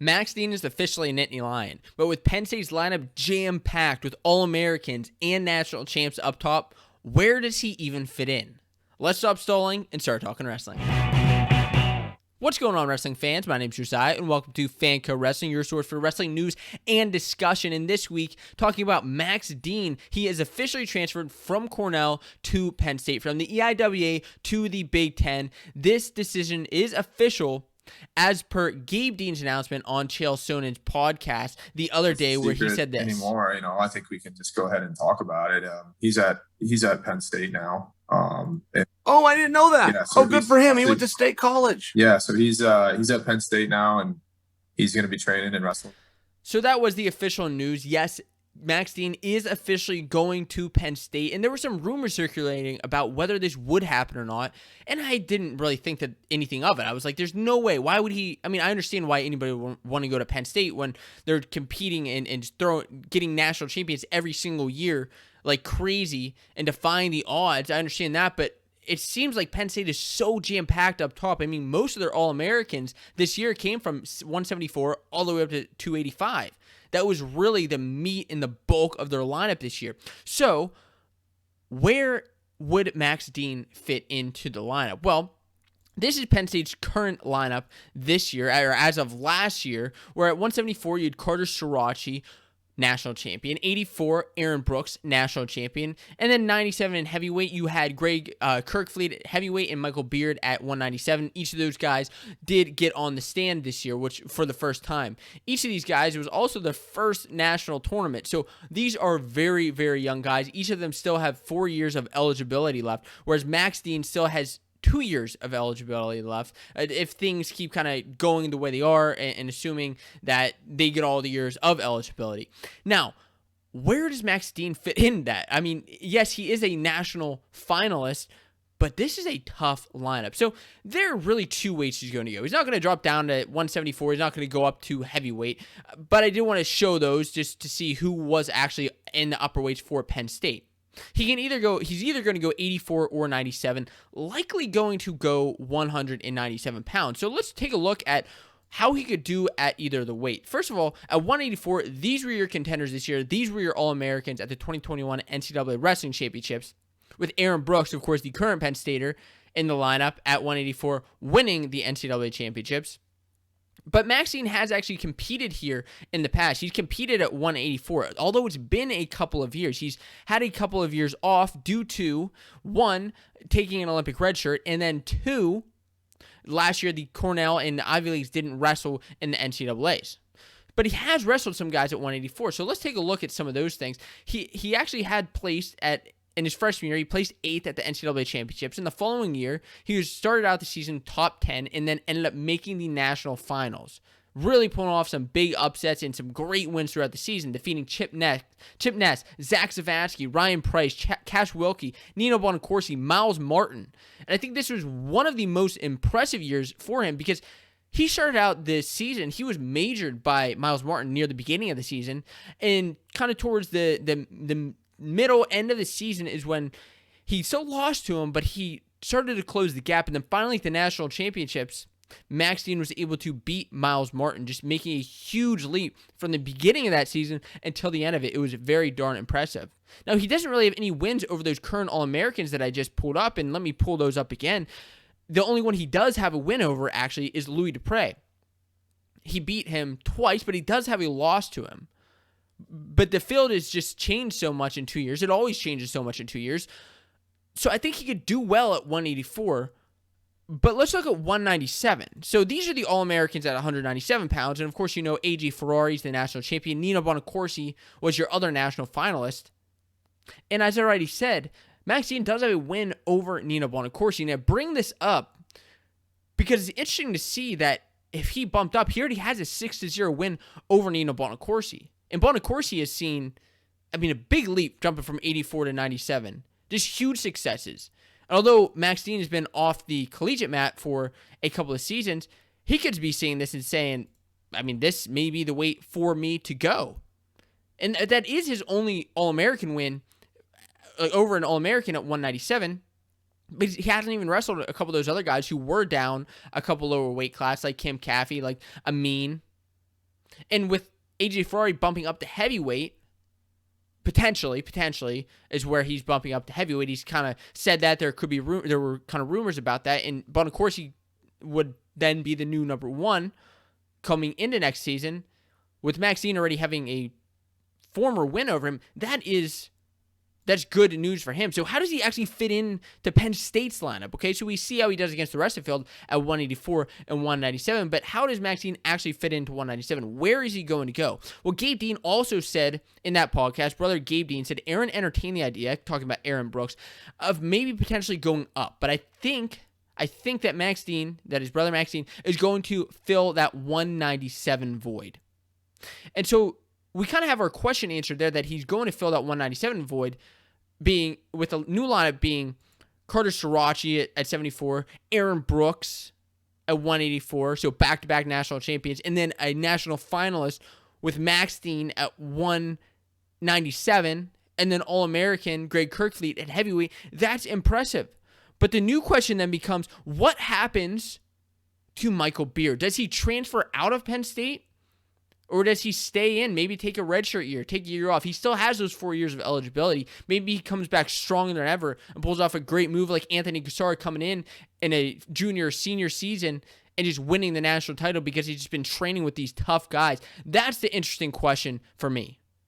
Max Dean is officially a Nittany Lion, but with Penn State's lineup jam-packed with All-Americans and national champs up top, where does he even fit in? Let's stop stalling and start talking wrestling. What's going on, wrestling fans? My name's Josiah, and welcome to Fanco Wrestling, your source for wrestling news and discussion. And this week, talking about Max Dean. He is officially transferred from Cornell to Penn State, from the EIWA to the Big Ten. This decision is official as per Gabe Dean's announcement on Chael Sonnen's podcast the other day, where he said this. Anymore, I think we can just go ahead and talk about it. He's at Penn State now. I didn't know that. Yeah, so good for him. He went to State College. Yeah, so he's at Penn State now, and he's going to be training and wrestling. So that was the official news. Yes, Max Dean is officially going to Penn State, and there were some rumors circulating about whether this would happen or not, and I didn't really think that anything of it. I was like, there's no way. Why would he? I mean, I understand why anybody would want to go to Penn State when they're competing and getting national champions every single year like crazy and defying the odds. I understand that, but it seems like Penn State is so jam-packed up top. I mean, most of their All-Americans this year came from 174 all the way up to 285. That was really the meat and the bulk of their lineup this year. So, where would Max Dean fit into the lineup? Well, this is Penn State's current lineup this year, or as of last year, where at 174 you had Carter Sirachi, national champion, 84 Aaron Brooks, national champion, and then 97 in heavyweight you had Greg Kirkfleet at heavyweight and Michael Beard at 197. Each of those guys did get on the stand this year, which for the first time. Each of these guys, it was also the first national tournament, so these are very, very young guys. Each of them still have 4 years of eligibility left, whereas Max Dean still has 2 years of eligibility left if things keep kind of going the way they are and assuming that they get all the years of eligibility. Now, where does Max Dean fit in that? I mean, yes, he is a national finalist, but this is a tough lineup. So there are really two ways he's going to go. He's not going to drop down to 174. He's not going to go up to heavyweight, but I did want to show those just to see who was actually in the upper weights for Penn State. He's either going to go 84 or 97, likely going to go 197 pounds. So let's take a look at how he could do at either the weight. First of all, at 184, these were your contenders this year. These were your All-Americans at the 2021 NCAA Wrestling Championships, with Aaron Brooks, of course, the current Penn Stater, in the lineup at 184, winning the NCAA Championships. But Max Dean has actually competed here in the past. He's competed at 184, although it's been a couple of years. He's had a couple of years off due to, one, taking an Olympic red shirt, and then two, last year the Cornell and the Ivy Leagues didn't wrestle in the NCAAs. But he has wrestled some guys at 184, so let's take a look at some of those things. He actually had placed in his freshman year, he placed 8th at the NCAA Championships. In the following year, he started out the season top 10 and then ended up making the national finals. Really pulling off some big upsets and some great wins throughout the season, defeating Chip Ness, Zach Zavatsky, Ryan Price, Cash Wilkie, Nino Bonacorsi, Miles Martin. And I think this was one of the most impressive years for him because he started out this season, he was majored by Miles Martin near the beginning of the season, and kind of towards the middle end of the season is when he still lost to him, but he started to close the gap. And then finally at the national championships, Max Dean was able to beat Miles Martin, just making a huge leap from the beginning of that season until the end of it. It was very darn impressive. Now, he doesn't really have any wins over those current All-Americans that I just pulled up, and let me pull those up again. The only one he does have a win over, actually, is Louis Dupre. He beat him twice, but he does have a loss to him. But the field has just changed so much in 2 years. It always changes so much in 2 years. So I think he could do well at 184. But let's look at 197. So these are the All-Americans at 197 pounds. And of course, you know, A.J. Ferrari is the national champion. Nino Bonacorsi was your other national finalist. And as I already said, Max Dean does have a win over Nino Bonacorsi. And I bring this up because it's interesting to see that if he bumped up, he already has a 6-0 win over Nino Bonacorsi. And Bonacorsi has seen, a big leap jumping from 84 to 97. Just huge successes. And although Max Dean has been off the collegiate mat for a couple of seasons, he could be seeing this and saying, this may be the weight for me to go. And that is his only All-American win over an All-American at 197. But he hasn't even wrestled a couple of those other guys who were down a couple lower weight class, like Kim Caffey, like Amin. And with AJ Ferrari bumping up to heavyweight, potentially is where he's bumping up to heavyweight. He's kind of said that there were kind of rumors about that, but of course he would then be the new number 1 coming into next season. With Max Dean already having a former win over him, that's good news for him. So how does he actually fit in to Penn State's lineup? Okay, so we see how he does against the rest of the field at 184 and 197, but how does Max Dean actually fit into 197? Where is he going to go? Well, Gabe Dean also said in that podcast, brother Gabe Dean said Aaron entertained the idea, talking about Aaron Brooks, of maybe potentially going up. But I think that Max Dean, that his brother Max Dean, is going to fill that 197 void. And so we kind of have our question answered there, that he's going to fill that 197 void, being with a new lineup being Carter Sirachi at 74, Aaron Brooks at 184, so back-to-back national champions, and then a national finalist with Max Dean at 197, and then All-American Greg Kirkfleet at heavyweight. That's impressive. But the new question then becomes, what happens to Michael Beard? Does he transfer out of Penn State? Or does he stay in, maybe take a redshirt year, take a year off? He still has those 4 years of eligibility. Maybe he comes back stronger than ever and pulls off a great move like Anthony Cassara coming in a junior or senior season and just winning the national title because he's just been training with these tough guys. That's the interesting question for me.